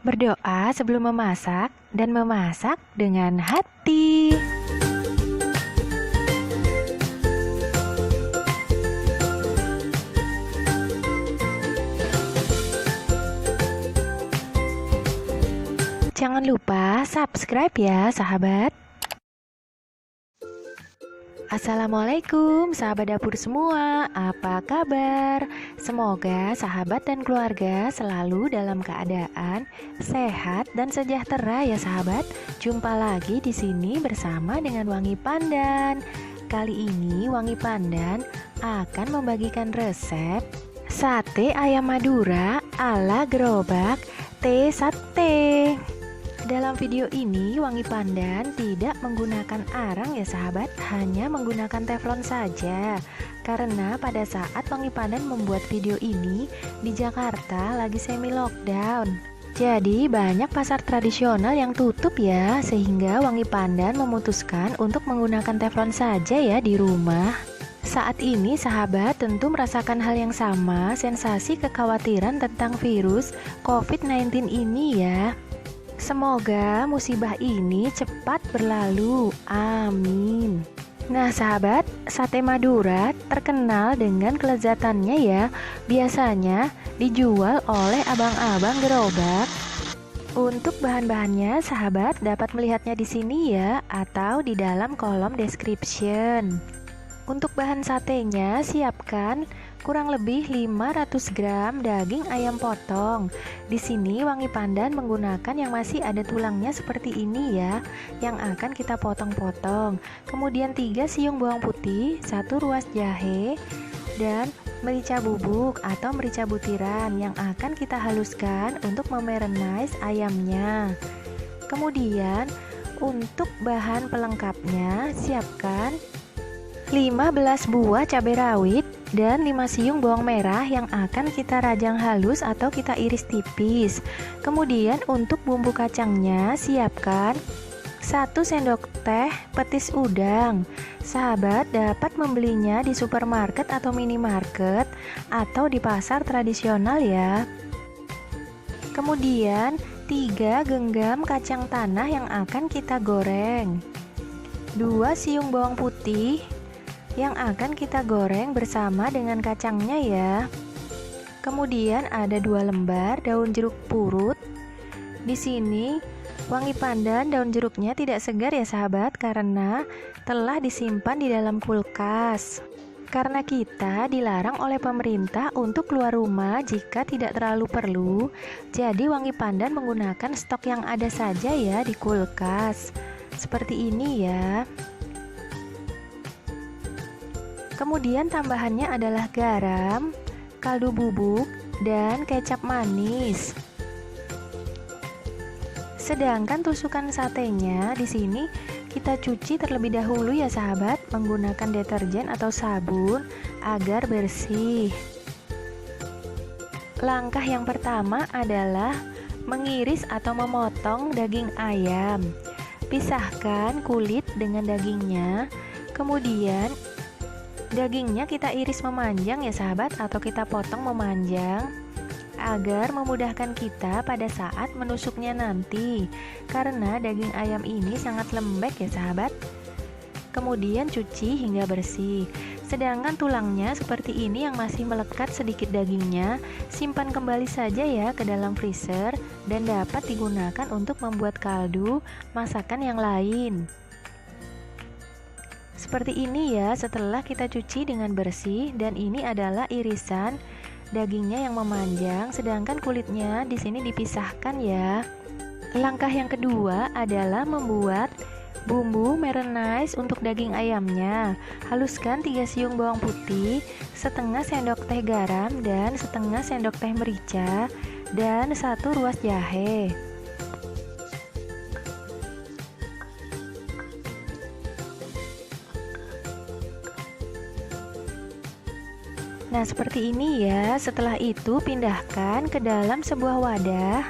Berdoa sebelum memasak dan memasak dengan hati. Jangan lupa subscribe ya sahabat. Assalamualaikum sahabat dapur semua, apa kabar? Semoga sahabat dan keluarga selalu dalam keadaan sehat dan sejahtera ya sahabat. Jumpa lagi di sini bersama dengan Wangi Pandan. Kali ini Wangi Pandan akan membagikan resep sate ayam Madura ala gerobak T-Sate. Dalam video ini Wangi Pandan tidak menggunakan arang ya sahabat, hanya menggunakan teflon saja. Karena pada saat Wangi Pandan membuat video ini di Jakarta lagi semi lockdown. Jadi banyak pasar tradisional yang tutup ya, sehingga Wangi Pandan memutuskan untuk menggunakan teflon saja ya di rumah. Saat ini sahabat tentu merasakan hal yang sama, sensasi kekhawatiran tentang virus COVID-19 ini ya. Semoga musibah ini cepat berlalu, amin. Nah sahabat, sate Madura terkenal dengan kelezatannya ya. Biasanya dijual oleh abang-abang gerobak. Untuk bahan-bahannya sahabat dapat melihatnya di sini ya, atau di dalam kolom description. Untuk bahan satenya siapkan kurang lebih 500 gram daging ayam potong. Di sini Wangi Pandan menggunakan yang masih ada tulangnya seperti ini ya, yang akan kita potong-potong. Kemudian 3 siung bawang putih, 1 ruas jahe, dan merica bubuk atau merica butiran yang akan kita haluskan untuk memerenize ayamnya. Kemudian untuk bahan pelengkapnya siapkan 15 buah cabai rawit dan 5 siung bawang merah yang akan kita rajang halus atau kita iris tipis. Kemudian untuk bumbu kacangnya siapkan 1 sendok teh petis udang. Sahabat dapat membelinya di supermarket atau minimarket atau di pasar tradisional ya. Kemudian 3 genggam kacang tanah yang akan kita goreng, 2 siung bawang putih yang akan kita goreng bersama dengan kacangnya ya. Kemudian ada 2 lembar daun jeruk purut. Di sini Wangi Pandan daun jeruknya tidak segar ya sahabat, karena telah disimpan di dalam kulkas. Karena kita dilarang oleh pemerintah untuk keluar rumah jika tidak terlalu perlu, jadi Wangi Pandan menggunakan stok yang ada saja ya di kulkas. Seperti ini ya. Kemudian tambahannya adalah garam, kaldu bubuk, dan kecap manis. Sedangkan tusukan satenya di sini kita cuci terlebih dahulu ya sahabat, menggunakan deterjen atau sabun agar bersih. Langkah yang pertama adalah mengiris atau memotong daging ayam. Pisahkan kulit dengan dagingnya. Kemudian dagingnya kita iris memanjang ya sahabat, atau kita potong memanjang agar memudahkan kita pada saat menusuknya nanti, karena daging ayam ini sangat lembek ya sahabat. Kemudian cuci hingga bersih. Sedangkan tulangnya seperti ini yang masih melekat sedikit dagingnya, simpan kembali saja ya ke dalam freezer dan dapat digunakan untuk membuat kaldu masakan yang lain. Seperti ini ya setelah kita cuci dengan bersih, dan ini adalah irisan dagingnya yang memanjang, sedangkan kulitnya di sini dipisahkan ya. Langkah yang kedua adalah membuat bumbu marinade untuk daging ayamnya. Haluskan 3 siung bawang putih, setengah sendok teh garam dan setengah sendok teh merica, dan 1 ruas jahe. Nah seperti ini ya. Setelah itu pindahkan ke dalam sebuah wadah.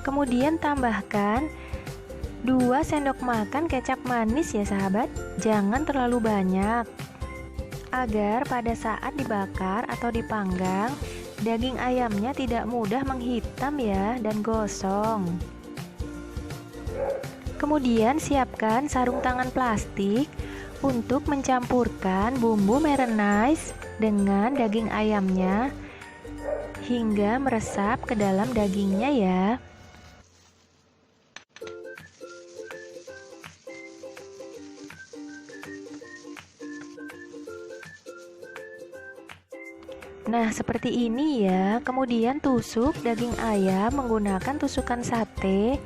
Kemudian tambahkan 2 sendok makan kecap manis ya sahabat. Jangan terlalu banyak, agar pada saat dibakar atau dipanggang Daging ayamnya tidak mudah menghitam ya dan gosong. Kemudian siapkan sarung tangan plastik untuk mencampurkan bumbu marinade dengan daging ayamnya hingga meresap ke dalam dagingnya ya. Nah, seperti ini ya. Kemudian tusuk daging ayam menggunakan tusukan sate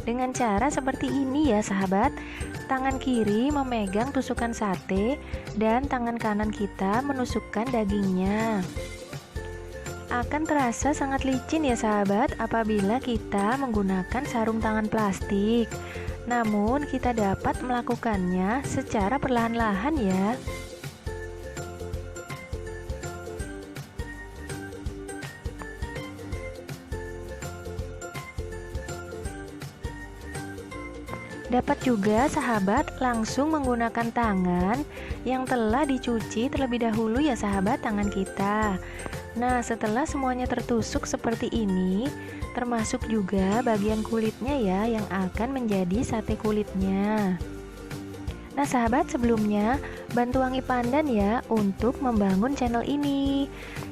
dengan cara seperti ini ya, sahabat. Tangan kiri memegang tusukan sate dan tangan kanan kita menusukkan dagingnya. Akan terasa sangat licin ya, sahabat, apabila kita menggunakan sarung tangan plastik. Namun, kita dapat melakukannya secara perlahan-lahan ya. Dapat juga sahabat langsung menggunakan tangan yang telah dicuci terlebih dahulu ya sahabat, tangan kita. Nah, setelah semuanya tertusuk seperti ini, termasuk juga bagian kulitnya ya yang akan menjadi sate kulitnya. Nah sahabat, sebelumnya bantu Wangi Pandan ya untuk membangun channel ini.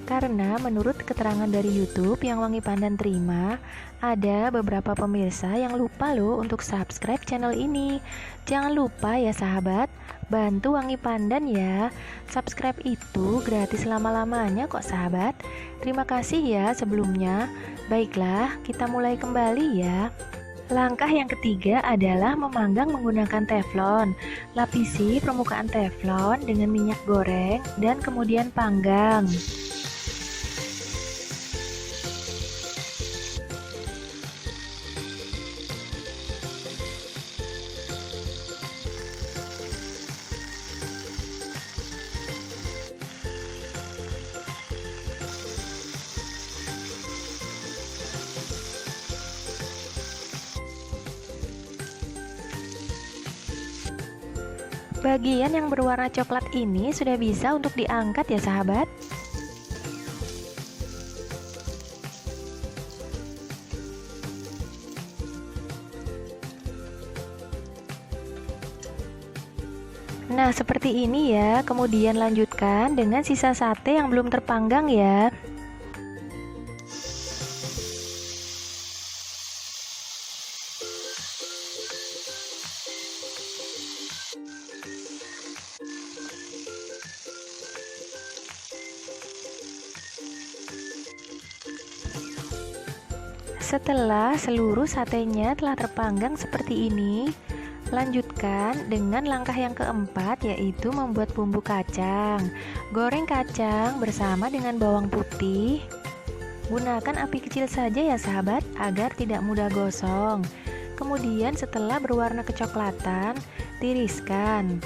Karena menurut keterangan dari YouTube yang Wangi Pandan terima, ada beberapa pemirsa yang lupa loh untuk subscribe channel ini. Jangan lupa ya sahabat, bantu Wangi Pandan ya. Subscribe itu gratis lama-lamanya kok sahabat. Terima kasih ya sebelumnya. Baiklah, kita mulai kembali ya. Langkah yang ketiga adalah memanggang menggunakan teflon. Lapisi permukaan teflon dengan minyak goreng dan kemudian panggang. Bagian yang berwarna coklat ini sudah bisa untuk diangkat ya sahabat. Nah, seperti ini ya. Kemudian lanjutkan dengan sisa sate yang belum terpanggang ya. Setelah seluruh satenya telah terpanggang seperti ini, lanjutkan dengan langkah yang keempat, yaitu membuat bumbu kacang. Goreng kacang bersama dengan bawang putih. Gunakan api kecil saja ya sahabat, agar tidak mudah gosong. Kemudian setelah berwarna kecoklatan, tiriskan.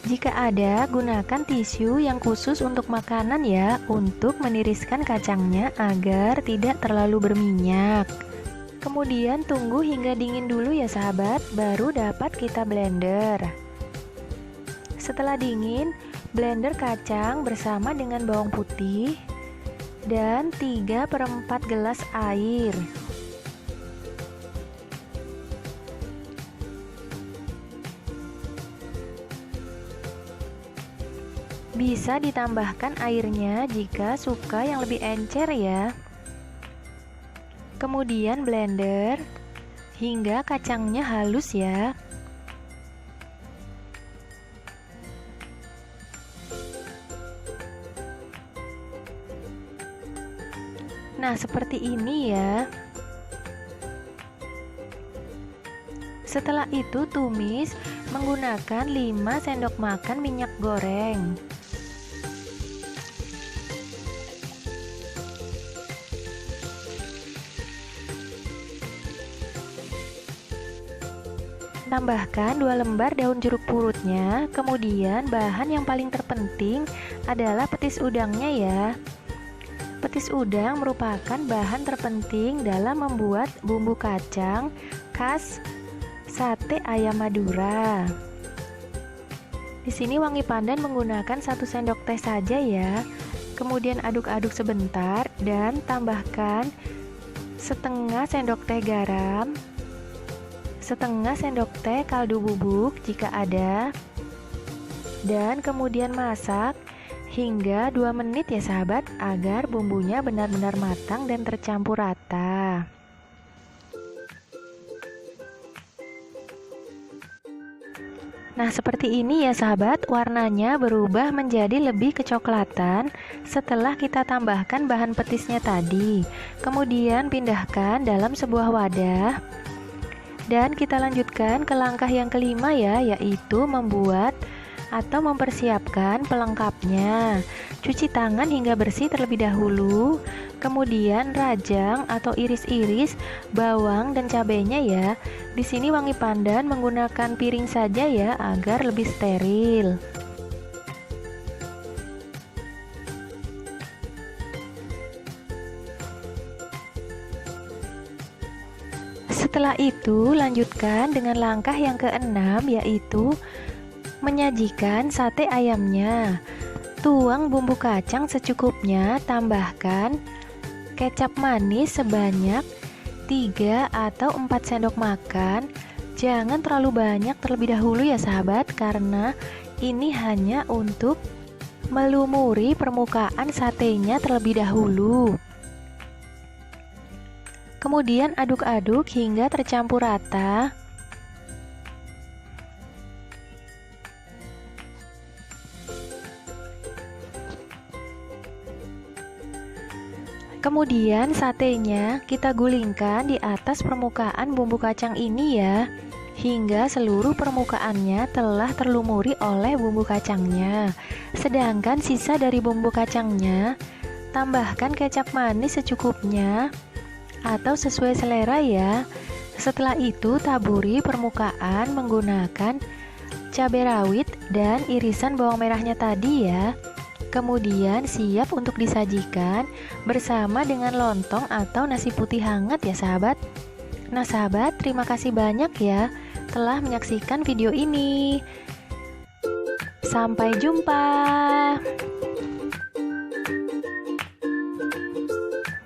Jika ada, gunakan tisu yang khusus untuk makanan ya, untuk meniriskan kacangnya agar tidak terlalu berminyak. Kemudian tunggu hingga dingin dulu ya sahabat, baru dapat kita blender. Setelah dingin, blender kacang bersama dengan bawang putih dan 3/4 gelas air. Bisa ditambahkan airnya jika suka yang lebih encer ya. Kemudian blender hingga kacangnya halus ya. Nah, seperti ini ya. Setelah itu tumis menggunakan 5 sendok makan minyak goreng. Tambahkan 2 lembar daun jeruk purutnya. Kemudian bahan yang paling terpenting adalah petis udangnya ya. Petis udang merupakan bahan terpenting dalam membuat bumbu kacang khas sate ayam Madura. Di sini Wangi Pandan menggunakan 1 sendok teh saja ya. Kemudian aduk-aduk sebentar dan tambahkan setengah sendok teh garam, setengah sendok teh kaldu bubuk jika ada, dan kemudian masak hingga 2 menit ya sahabat, agar bumbunya benar-benar matang dan tercampur rata. Nah, seperti ini ya sahabat, warnanya berubah menjadi lebih kecoklatan setelah kita tambahkan bahan petisnya tadi. Kemudian pindahkan dalam sebuah wadah. Dan kita lanjutkan ke langkah yang kelima ya, yaitu membuat atau mempersiapkan pelengkapnya. Cuci tangan hingga bersih terlebih dahulu. Kemudian rajang atau iris-iris bawang dan cabenya ya. Di sini wangi pandan menggunakan piring saja ya, agar lebih steril. Setelah itu lanjutkan dengan langkah yang keenam, yaitu menyajikan sate ayamnya. Tuang bumbu kacang secukupnya, tambahkan kecap manis sebanyak 3 atau 4 sendok makan. Jangan terlalu banyak terlebih dahulu ya sahabat, karena ini hanya untuk melumuri permukaan satenya terlebih dahulu. Kemudian aduk-aduk hingga tercampur rata. Kemudian satenya kita gulingkan di atas permukaan bumbu kacang ini ya, hingga seluruh permukaannya telah terlumuri oleh bumbu kacangnya. Sedangkan sisa dari bumbu kacangnya, tambahkan kecap manis secukupnya atau sesuai selera ya. Setelah itu taburi permukaan menggunakan cabai rawit dan irisan bawang merahnya tadi ya. Kemudian siap untuk disajikan bersama dengan lontong atau nasi putih hangat ya sahabat. Nah sahabat, terima kasih banyak ya telah menyaksikan video ini. Sampai jumpa.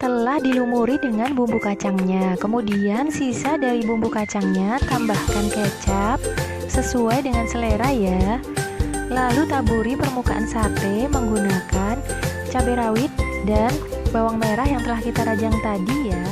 Telah dilumuri dengan bumbu kacangnya. Kemudian sisa dari bumbu kacangnya tambahkan kecap sesuai dengan selera ya. Lalu taburi permukaan sate menggunakan cabai rawit dan bawang merah yang telah kita rajang tadi ya.